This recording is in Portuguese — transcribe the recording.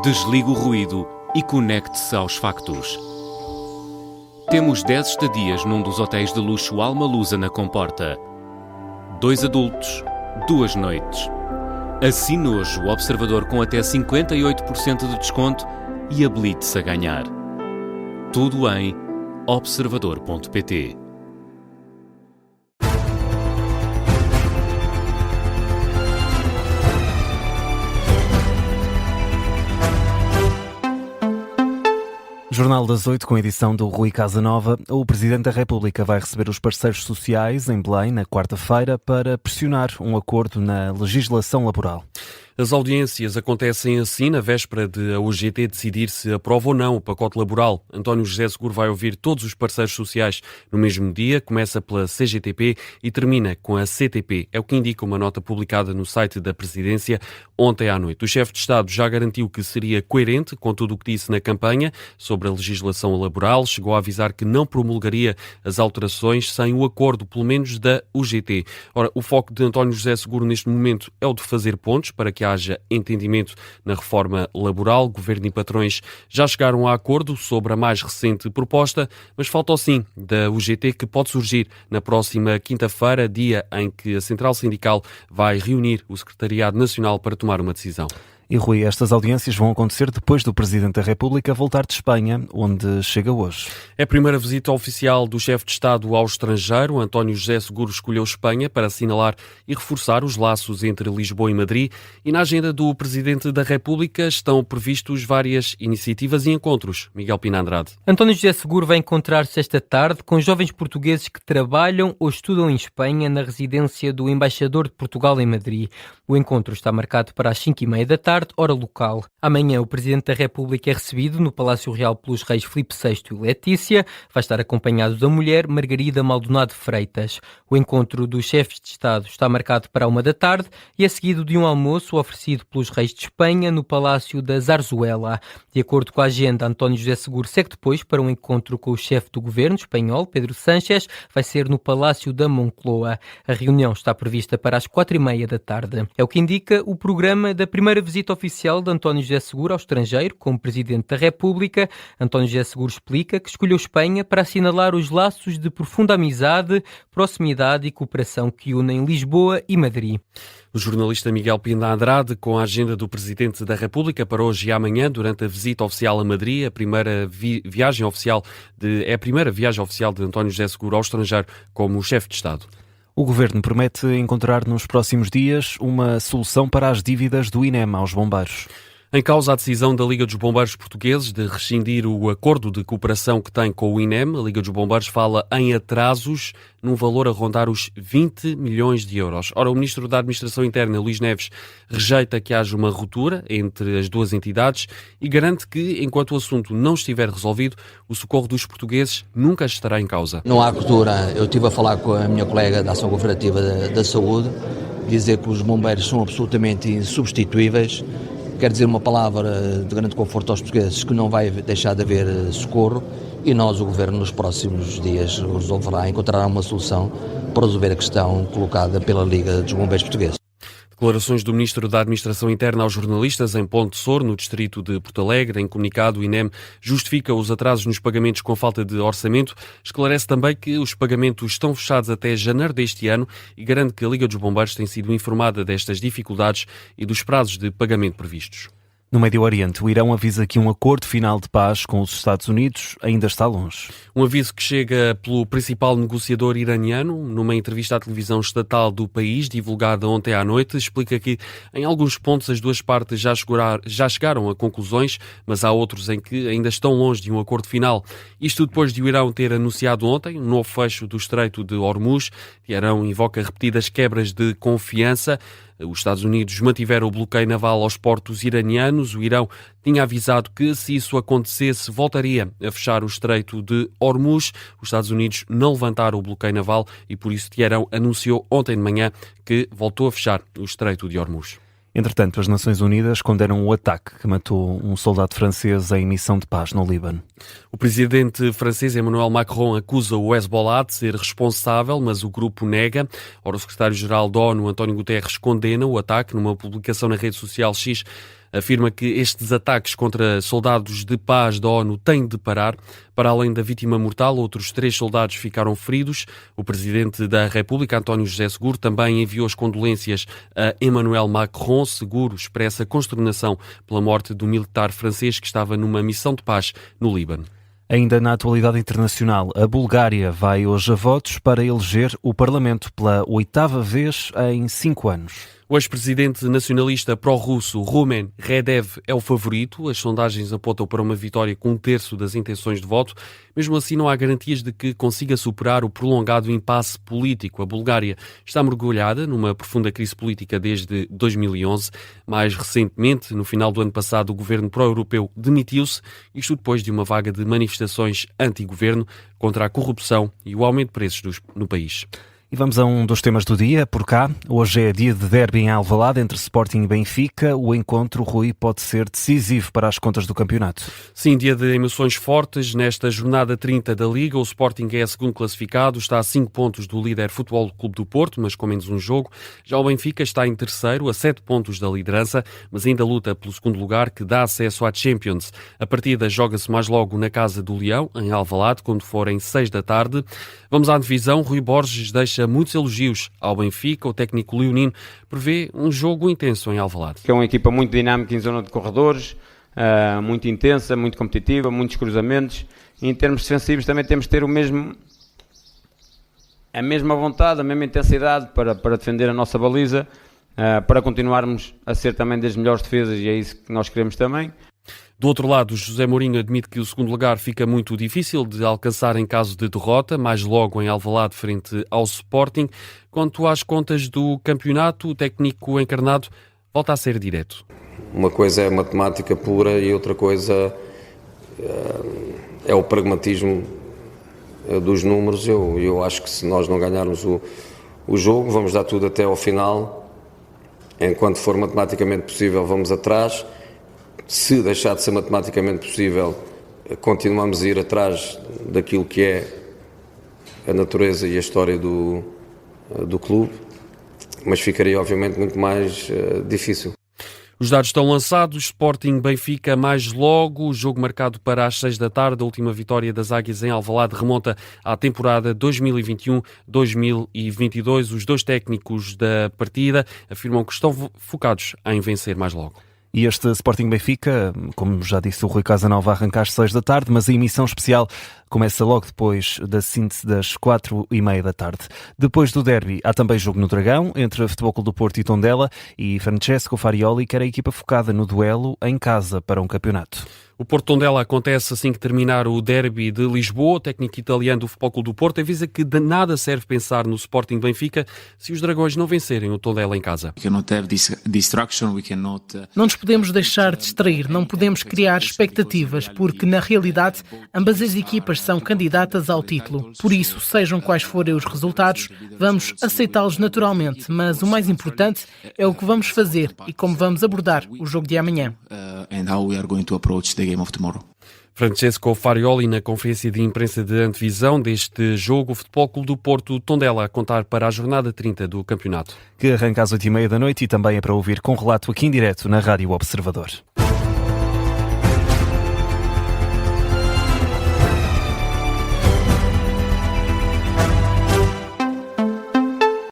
Desligue o ruído e conecte-se aos factos. Temos 10 estadias num dos hotéis de luxo Alma Lusa na Comporta. 2 adultos, 2 noites. Assine hoje o Observador com até 58% de desconto e habilite-se a ganhar. Tudo em observador.pt. Jornal das 8, com edição do Rui Casanova. O Presidente da República vai receber os parceiros sociais em Belém na quarta-feira para pressionar um acordo na legislação laboral. As audiências acontecem assim na véspera de a UGT decidir se aprova ou não o pacote laboral. António José Seguro vai ouvir todos os parceiros sociais no mesmo dia, começa pela CGTP e termina com a CTP. É o que indica uma nota publicada no site da Presidência ontem à noite. O chefe de Estado já garantiu que seria coerente com tudo o que disse na campanha sobre a legislação laboral. Chegou a avisar que não promulgaria as alterações sem o acordo, pelo menos da UGT. Ora, o foco de António José Seguro neste momento é o de fazer pontos para que haja entendimento na reforma laboral. Governo e patrões já chegaram a acordo sobre a mais recente proposta, mas falta o sim da UGT, que pode surgir na próxima quinta-feira, dia em que a Central Sindical vai reunir o Secretariado Nacional para tomar uma decisão. E Rui, estas audiências vão acontecer depois do Presidente da República voltar de Espanha, onde chega hoje. É a primeira visita oficial do chefe de Estado ao estrangeiro. António José Seguro escolheu Espanha para assinalar e reforçar os laços entre Lisboa e Madrid. E na agenda do Presidente da República estão previstos várias iniciativas e encontros. Miguel Pina Andrade. António José Seguro vai encontrar-se esta tarde com jovens portugueses que trabalham ou estudam em Espanha na residência do Embaixador de Portugal em Madrid. O encontro está marcado para as 5h30 da tarde, hora local. Amanhã o Presidente da República é recebido no Palácio Real pelos reis Filipe VI e Letícia. Vai estar acompanhado da mulher Margarida Maldonado Freitas. O encontro dos chefes de Estado está marcado para 1h da tarde e é seguido de um almoço oferecido pelos reis de Espanha no Palácio da Zarzuela. De acordo com a agenda, António José Seguro segue depois para um encontro com o chefe do governo espanhol, Pedro Sánchez. Vai ser no Palácio da Moncloa. A reunião está prevista para as 4h30 da tarde. É o que indica o programa da primeira visita oficial de António José Seguro ao estrangeiro como Presidente da República. António José Seguro explica que escolheu Espanha para assinalar os laços de profunda amizade, proximidade e cooperação que unem Lisboa e Madrid. O jornalista Miguel Pina Andrade, com a agenda do Presidente da República para hoje e amanhã, durante a visita oficial a Madrid, é a primeira viagem oficial de António José Seguro ao estrangeiro como chefe de Estado. O Governo promete encontrar nos próximos dias uma solução para as dívidas do INEM aos bombeiros. Em causa a decisão da Liga dos Bombeiros Portugueses de rescindir o acordo de cooperação que tem com o INEM, a Liga dos Bombeiros fala em atrasos num valor a rondar os 20 milhões de euros. Ora, o Ministro da Administração Interna, Luís Neves, rejeita que haja uma ruptura entre as duas entidades e garante que, enquanto o assunto não estiver resolvido, o socorro dos portugueses nunca estará em causa. Não há ruptura. Eu estive a falar com a minha colega da Ação Governativa da Saúde, dizer que os bombeiros são absolutamente insubstituíveis. Quer dizer uma palavra de grande conforto aos portugueses, que não vai deixar de haver socorro, e nós, o Governo, nos próximos dias resolverá, encontrará uma solução para resolver a questão colocada pela Liga dos Bombeiros Portugueses. Declarações do Ministro da Administração Interna aos jornalistas em Ponte Sor, no distrito de Porto Alegre. Em comunicado, o INEM justifica os atrasos nos pagamentos com falta de orçamento. Esclarece também que os pagamentos estão fechados até janeiro deste ano e garante que a Liga dos Bombeiros tem sido informada destas dificuldades e dos prazos de pagamento previstos. No Médio Oriente, o Irão avisa que um acordo final de paz com os Estados Unidos ainda está longe. Um aviso que chega pelo principal negociador iraniano. Numa entrevista à televisão estatal do país, divulgada ontem à noite, explica que em alguns pontos as duas partes já chegaram a conclusões, mas há outros em que ainda estão longe de um acordo final. Isto depois de o Irão ter anunciado ontem um novo fecho do Estreito de Hormuz. Teherão invoca repetidas quebras de confiança. Os Estados Unidos mantiveram o bloqueio naval aos portos iranianos. O Irão tinha avisado que, se isso acontecesse, voltaria a fechar o Estreito de Hormuz. Os Estados Unidos não levantaram o bloqueio naval e, por isso, Teherão anunciou ontem de manhã que voltou a fechar o Estreito de Hormuz. Entretanto, as Nações Unidas condenam o ataque que matou um soldado francês em missão de paz no Líbano. O presidente francês Emmanuel Macron acusa o Hezbollah de ser responsável, mas o grupo nega. Ora, o secretário-geral da ONU, António Guterres, condena o ataque numa publicação na rede social X. afirma que estes ataques contra soldados de paz da ONU têm de parar. Para além da vítima mortal, outros 3 soldados ficaram feridos. O presidente da República, António José Seguro, também enviou as condolências a Emmanuel Macron. Seguro expressa consternação pela morte do militar francês que estava numa missão de paz no Líbano. Ainda na atualidade internacional, a Bulgária vai hoje a votos para eleger o Parlamento pela 8ª vez em 5 anos. O ex-presidente nacionalista pró-russo Rumen Radev é o favorito. As sondagens apontam para uma vitória com 1/3 das intenções de voto. Mesmo assim, não há garantias de que consiga superar o prolongado impasse político. A Bulgária está mergulhada numa profunda crise política desde 2011. Mais recentemente, no final do ano passado, o governo pró-europeu demitiu-se, isto depois de uma vaga de manifestações anti-governo contra a corrupção e o aumento de preços no país. E vamos a um dos temas do dia, por cá. Hoje é dia de derby em Alvalade entre Sporting e Benfica. O encontro, Rui, pode ser decisivo para as contas do campeonato. Sim, dia de emoções fortes. Nesta jornada 30 da Liga, o Sporting é segundo classificado, está a 5 pontos do líder Futebol Clube do Porto, mas com menos um jogo. Já o Benfica está em terceiro, a 7 pontos da liderança, mas ainda luta pelo segundo lugar, que dá acesso à Champions. A partida joga-se mais logo na Casa do Leão, em Alvalade, quando forem 6 da tarde. Vamos à divisão. Rui Borges deixa muitos elogios ao Benfica. O técnico leonino prevê um jogo intenso em Alvalade. É uma equipa muito dinâmica em zona de corredores, muito intensa, muito competitiva, muitos cruzamentos. E em termos defensivos também temos de ter a mesma vontade, a mesma intensidade para defender a nossa baliza, para continuarmos a ser também das melhores defesas, e é isso que nós queremos também. Do outro lado, José Mourinho admite que o segundo lugar fica muito difícil de alcançar em caso de derrota, mais logo em Alvalade frente ao Sporting. Quanto às contas do campeonato, o técnico encarnado volta a ser direto. Uma coisa é a matemática pura e outra coisa é o pragmatismo dos números. Eu acho que se nós não ganharmos o jogo, vamos dar tudo até ao final. Enquanto for matematicamente possível, vamos atrás. Se deixar de ser matematicamente possível, continuamos a ir atrás daquilo que é a natureza e a história do clube, mas ficaria obviamente muito mais difícil. Os dados estão lançados. Sporting Benfica mais logo, o jogo marcado para as 6 da tarde. A última vitória das Águias em Alvalade remonta à temporada 2021-2022. Os dois técnicos da partida afirmam que estão focados em vencer mais logo. E este Sporting Benfica, como já disse o Rui Casanova, arranca às 6 da tarde, mas a emissão especial começa logo depois da síntese das 4h30 da tarde. Depois do derby, há também jogo no Dragão, entre Futebol Clube do Porto e Tondela, e Francesco Farioli quer a equipa focada no duelo em casa para um campeonato. O Porto Tondela acontece assim que terminar o derby de Lisboa. O técnico italiano do Futebol Clube do Porto avisa que de nada serve pensar no Sporting Benfica se os Dragões não vencerem o Tondela em casa. Não nos podemos deixar distrair, não podemos criar expectativas, porque na realidade ambas as equipas são candidatas ao título. Por isso, sejam quais forem os resultados, vamos aceitá-los naturalmente, mas o mais importante é o que vamos fazer e como vamos abordar o jogo de amanhã. Francesco Farioli na conferência de imprensa de antevisão deste jogo. O Futebol Clube do Porto Tondela a contar para a jornada 30 do campeonato. Que arranca às 8h30 da noite e também é para ouvir com relato aqui em direto na Rádio Observador.